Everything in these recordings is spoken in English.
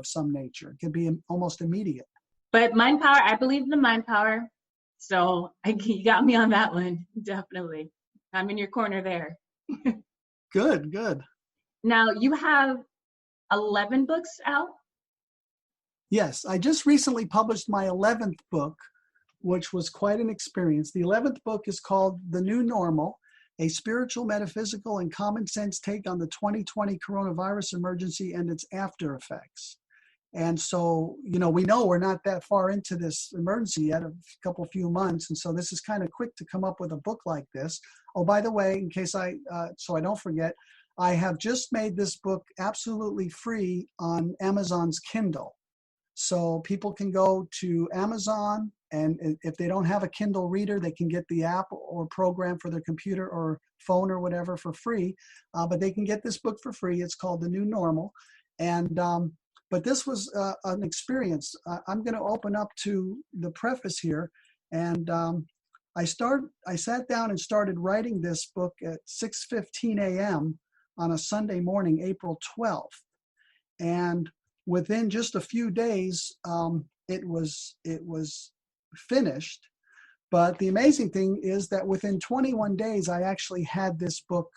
of some nature. It can be almost immediate. But mind power, I believe in the mind power. So you got me on that one, definitely. I'm in your corner there. Good, good. Now, you have 11 books out? Yes, I just recently published my 11th book, which was quite an experience. The 11th book is called The New Normal, a spiritual, metaphysical, and common sense take on the 2020 coronavirus emergency and its after effects. And so, we know we're not that far into this emergency yet, a few months. And so this is kind of quick to come up with a book like this. Oh, by the way, in case so I don't forget, I have just made this book absolutely free on Amazon's Kindle. So people can go to Amazon, and if they don't have a Kindle reader, they can get the app or program for their computer or phone or whatever for free. But they can get this book for free. It's called The New Normal. And but this was an experience. I'm going to open up to the preface here. And I sat down and started writing this book at 6:15 a.m. on a Sunday morning, April 12th. And within just a few days, it was finished. But the amazing thing is that within 21 days, I actually had this book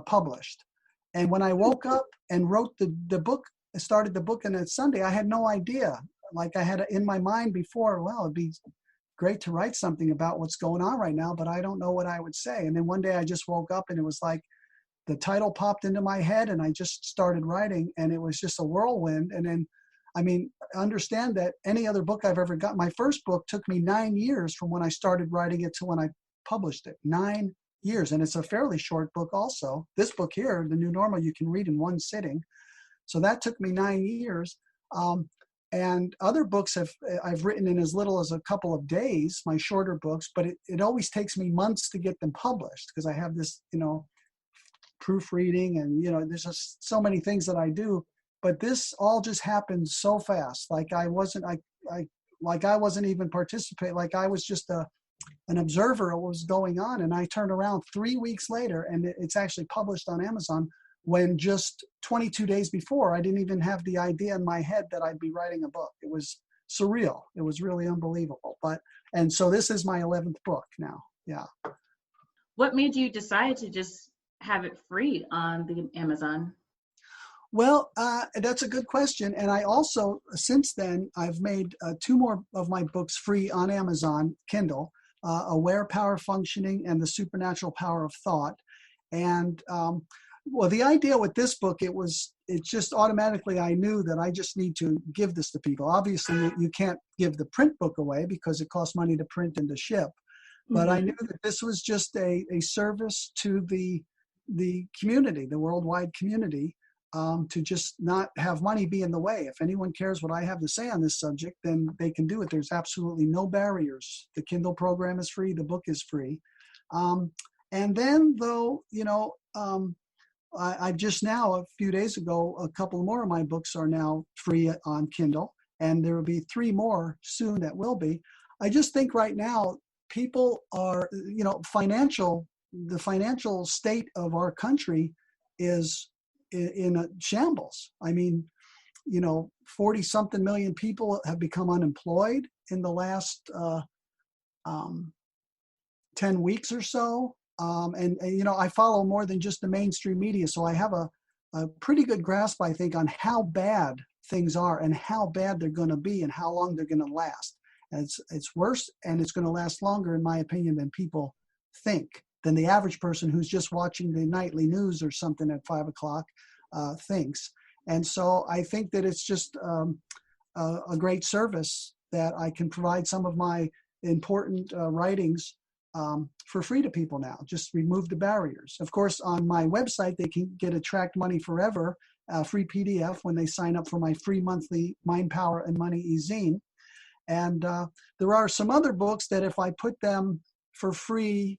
published. And when I woke up and wrote the book, started the book on a Sunday, I had no idea. Like I had in my mind before, well, it'd be great to write something about what's going on right now, but I don't know what I would say. And then one day I just woke up and it was like the title popped into my head and I just started writing, and it was just a whirlwind. And then, understand that any other book I've ever got, my first book took me 9 years from when I started writing it to when I published it. 9 years. And it's a fairly short book also. This book here, The New Normal, you can read in one sitting. So that took me 9 years. And other books I've written in as little as a couple of days, my shorter books, but it always takes me months to get them published because I have this, proofreading and, there's just so many things that I do. But this all just happened so fast. Like I wasn't even participating. Like I was just an observer of what was going on. And I turned around 3 weeks later and it's actually published on Amazon, when just 22 days before, I didn't even have the idea in my head that I'd be writing a book. It was surreal. It was really unbelievable. And so this is my 11th book now. Yeah. What made you decide to just have it free on the Amazon? Well, that's a good question. And I also, since then, I've made 2 more of my books free on Amazon Kindle, Aware Power Functioning and The Supernatural Power of Thought. And well, the idea with this book, it's just automatically, I knew that I just need to give this to people. Obviously, you can't give the print book away because it costs money to print and to ship. But I knew that this was just a service to the community, the worldwide community, to just not have money be in the way. If anyone cares what I have to say on this subject, then they can do it. There's absolutely no barriers. The Kindle program is free. The book is free. And then, though, I just now, a few days ago, a couple more of my books are now free on Kindle, and there will be 3 more soon that will be. I just think right now people are, the financial state of our country is in a shambles. 40-something million people have become unemployed in the last 10 weeks or so. And I follow more than just the mainstream media, so I have a pretty good grasp, I think, on how bad things are and how bad they're going to be and how long they're going to last. And it's worse, and it's going to last longer, in my opinion, than people think, than the average person who's just watching the nightly news or something at 5 o'clock thinks. And so I think that it's just a great service that I can provide some of my important writings for free to people now. Just remove the barriers. Of course, on my website, they can get a Track Money Forever free PDF when they sign up for my free monthly Mind, Power, and Money e-zine. And there are some other books that if I put them for free,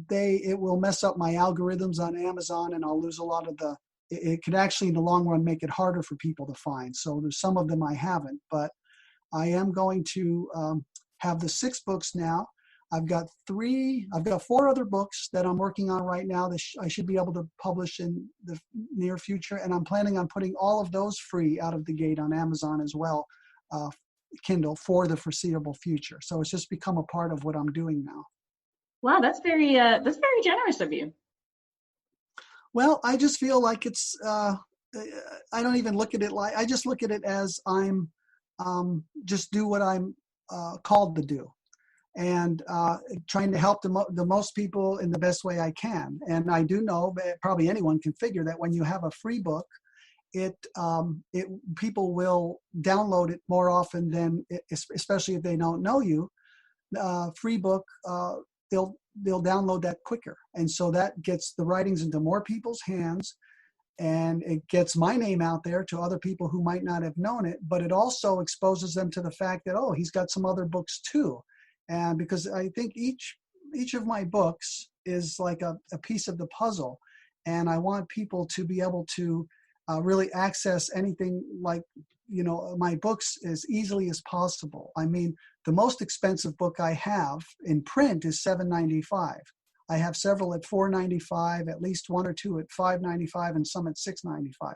it will mess up my algorithms on Amazon, and I'll lose a lot of it could actually in the long run make it harder for people to find. So there's some of them I haven't, but I am going to have the 6 books now. I've got four other books that I'm working on right now that I should be able to publish in the near future. And I'm planning on putting all of those free out of the gate on Amazon as well, Kindle, for the foreseeable future. So it's just become a part of what I'm doing now. Wow, that's very generous of you. Well, I just feel like it's, I don't even look at it I just look at it as I'm just do what I'm called to do, and trying to help the most people in the best way I can. And I do know that probably anyone can figure that when you have a free book, it people will download it more often than, especially if they don't know you. Free book, they'll download that quicker, and so that gets the writings into more people's hands, and it gets my name out there to other people who might not have known it. But it also exposes them to the fact that, oh, he's got some other books too. And because I think each of my books is like a piece of the puzzle, and I want people to be able to really access anything like, my books as easily as possible. I mean, the most expensive book I have in print is $7.95. I have several at $4.95, at least one or two at $5.95, and some at $6.95.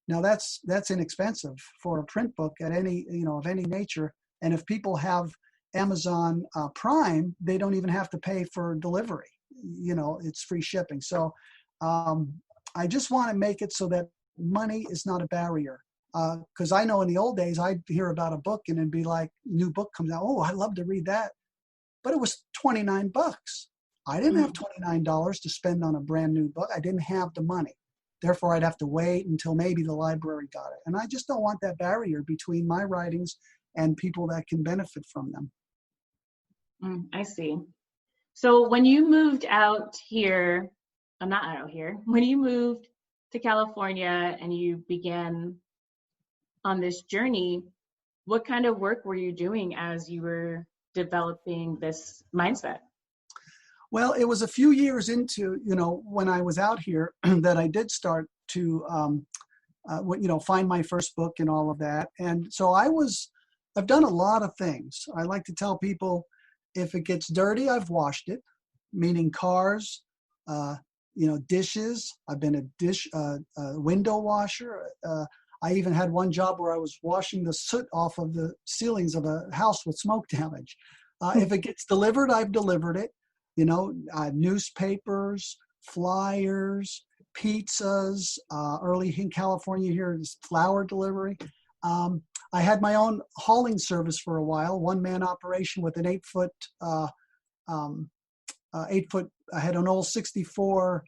Now that's inexpensive for a print book at any, of any nature. And if people have Amazon Prime, they don't even have to pay for delivery. It's free shipping. So I just want to make it so that money is not a barrier. Because I know in the old days, I'd hear about a book and it'd be like, new book comes out. Oh, I'd love to read that. But it was $29. I didn't have $29 to spend on a brand new book. I didn't have the money. Therefore, I'd have to wait until maybe the library got it. And I just don't want that barrier between my writings and people that can benefit from them. I see. So when you moved out here, not out here, when you moved to California and you began on this journey, what kind of work were you doing as you were developing this mindset? Well, it was a few years into, when I was out here that I did start to, find my first book and all of that. And so I've done a lot of things. I like to tell people, if it gets dirty, I've washed it, meaning cars, dishes. I've been a window washer. I even had one job where I was washing the soot off of the ceilings of a house with smoke damage. If it gets delivered, I've delivered it. Newspapers, flyers, pizzas. Early in California here is flower delivery. I had my own hauling service for a while, one-man operation with an 8-foot, I had an old 64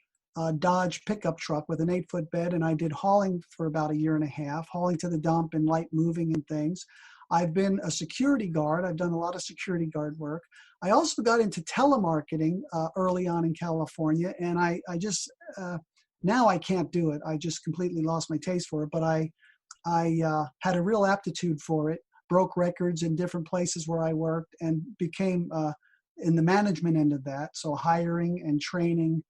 Dodge pickup truck with an 8-foot bed, and I did hauling for about a year and a half, hauling to the dump and light moving and things. I've been a security guard. I've done a lot of security guard work. I also got into telemarketing early on in California, and I just, now I can't do it. I just completely lost my taste for it, but I had a real aptitude for it, broke records in different places where I worked, and became in the management end of that. So hiring and training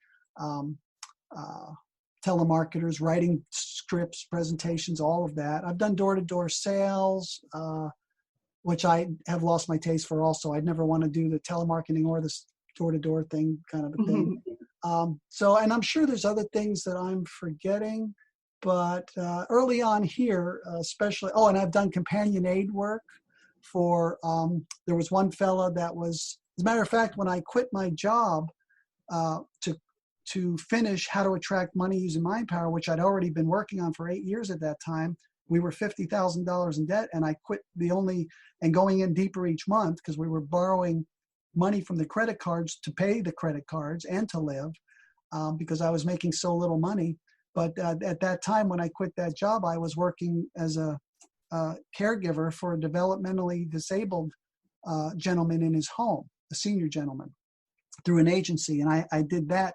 telemarketers, writing scripts, presentations, all of that. I've done door-to-door sales, which I have lost my taste for also. I'd never want to do the telemarketing or this door-to-door thing kind of a thing. And I'm sure there's other things that I'm forgetting, but early on here, especially, and I've done companion aid work for, there was one fella that was, as a matter of fact, when I quit my job to finish How to Attract Money Using Mind Power, which I'd already been working on for 8 years at that time, we were $50,000 in debt, and I quit and going in deeper each month because we were borrowing money from the credit cards to pay the credit cards and to live because I was making so little money. But at that time, when I quit that job, I was working as a caregiver for a developmentally disabled gentleman in his home, a senior gentleman, through an agency. And I did that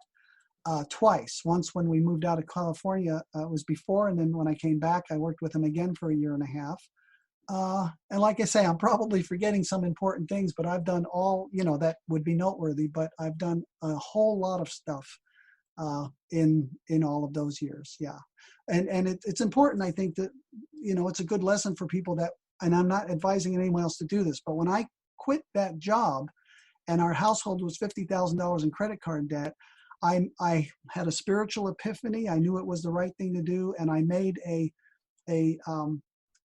twice. Once when we moved out of California, it was before, and then when I came back, I worked with him again for a year and a half. And like I say, I'm probably forgetting some important things, but I've done all, that would be noteworthy, but I've done a whole lot of stuff in all of those years. Yeah. And it's important, I think, that, it's a good lesson for people that, and I'm not advising anyone else to do this, but when I quit that job and our household was $50,000 in credit card debt, I had a spiritual epiphany. I knew it was the right thing to do, and I made a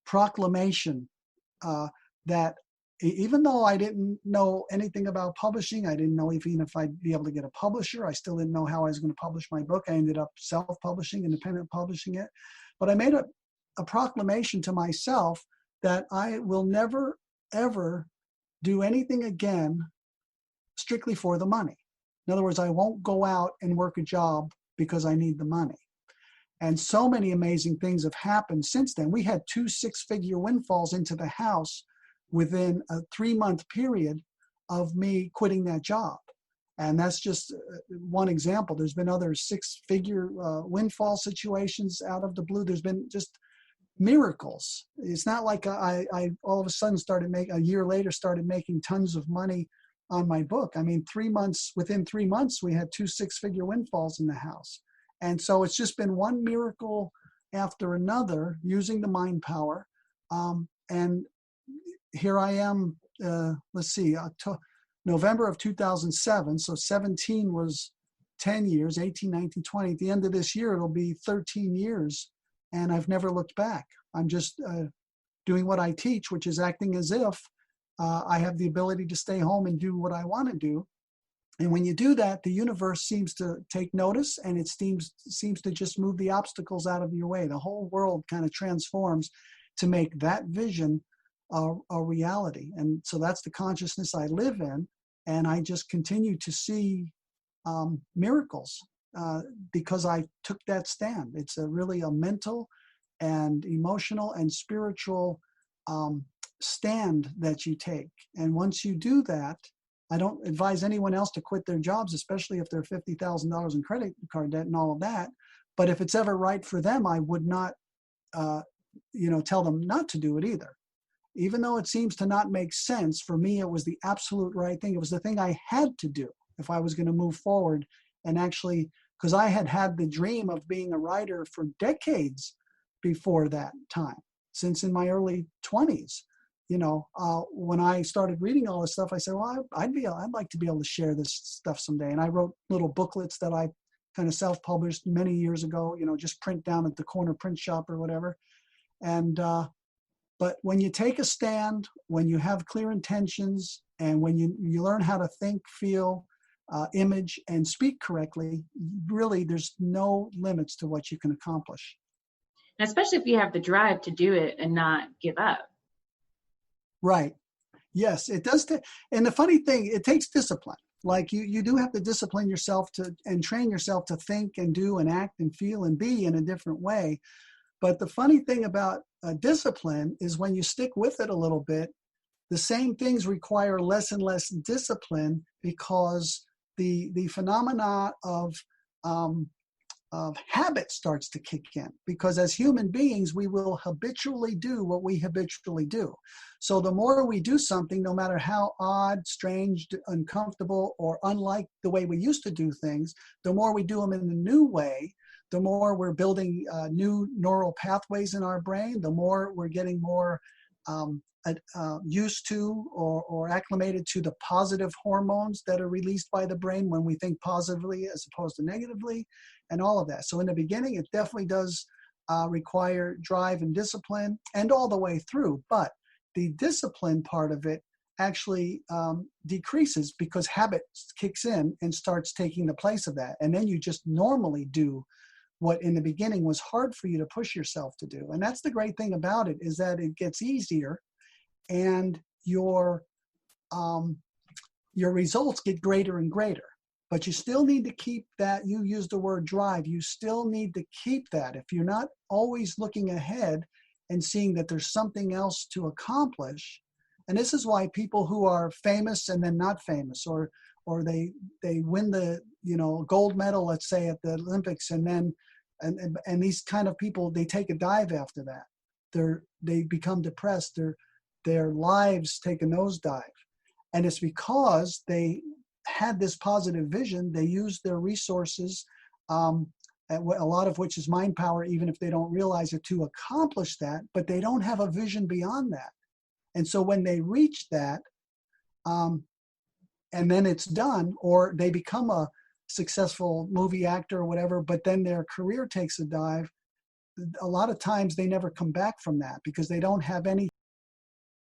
proclamation that even though I didn't know anything about publishing, I didn't know even if I'd be able to get a publisher. I still didn't know how I was going to publish my book. I ended up self-publishing, independent publishing it. But I made a proclamation to myself that I will never, ever do anything again strictly for the money. In other words, I won't go out and work a job because I need the money. And so many amazing things have happened since then. We had 2 six-figure windfalls into the house within a 3-month period of me quitting that job. And that's just one example. There's been other 6-figure windfall situations out of the blue. There's been just miracles. It's not like I all of a sudden a year later started making tons of money on my book. I mean, within 3 months, we had 2 six-figure windfalls in the house. And so it's just been one miracle after another using the mind power. And here I am, November of 2007. So 17 was 10 years, 18, 19, 20. At the end of this year, it'll be 13 years. And I've never looked back. I'm just doing what I teach, which is acting as if I have the ability to stay home and do what I want to do. And when you do that, the universe seems to take notice, and it seems to just move the obstacles out of your way. The whole world kind of transforms to make that vision a reality. And so that's the consciousness I live in. And I just continue to see miracles because I took that stand. It's really a mental and emotional and spiritual stand that you take. And once you do that, I don't advise anyone else to quit their jobs, especially if they're $50,000 in credit card debt and all of that. But if it's ever right for them, I would not, tell them not to do it either. Even though it seems to not make sense, for me, it was the absolute right thing. It was the thing I had to do if I was going to move forward. And actually, because I had the dream of being a writer for decades before that time, since in my early 20s. When I started reading all this stuff, I said, well, I'd like to be able to share this stuff someday. And I wrote little booklets that I kind of self-published many years ago, just print down at the corner print shop or whatever. And, but when you take a stand, when you have clear intentions, and when you learn how to think, feel, image, and speak correctly, really, there's no limits to what you can accomplish. And especially if you have the drive to do it and not give up. Right. Yes, it does. And the funny thing, it takes discipline. Like you do have to discipline yourself and train yourself to think and do and act and feel and be in a different way. But the funny thing about discipline is when you stick with it a little bit, the same things require less and less discipline because the phenomena of habit starts to kick in, because as human beings, we will habitually do what we habitually do. So the more we do something, no matter how odd, strange, uncomfortable, or unlike the way we used to do things, the more we do them in a new way, the more we're building new neural pathways in our brain, the more we're getting more used to or acclimated to the positive hormones that are released by the brain when we think positively as opposed to negatively, and all of that. So in the beginning, it definitely does require drive and discipline, and all the way through. But the discipline part of it actually decreases because habit kicks in and starts taking the place of that. And then you just normally do what in the beginning was hard for you to push yourself to do. And that's the great thing about it, is that it gets easier and your results get greater and greater. But you still need to keep that. You use the word drive. You still need to keep that. If you're not always looking ahead and seeing that there's something else to accomplish, and this is why people who are famous and then not famous, or they win the gold medal, let's say at the Olympics, and then and these kind of people, they take a dive after that. They become depressed. Their lives take a nosedive, and it's because they had this positive vision. They use their resources, a lot of which is mind power, even if they don't realize it, to accomplish that, but they don't have a vision beyond that. And so when they reach that, and then it's done, or they become a successful movie actor or whatever, but then their career takes a dive. A lot of times they never come back from that because they don't have any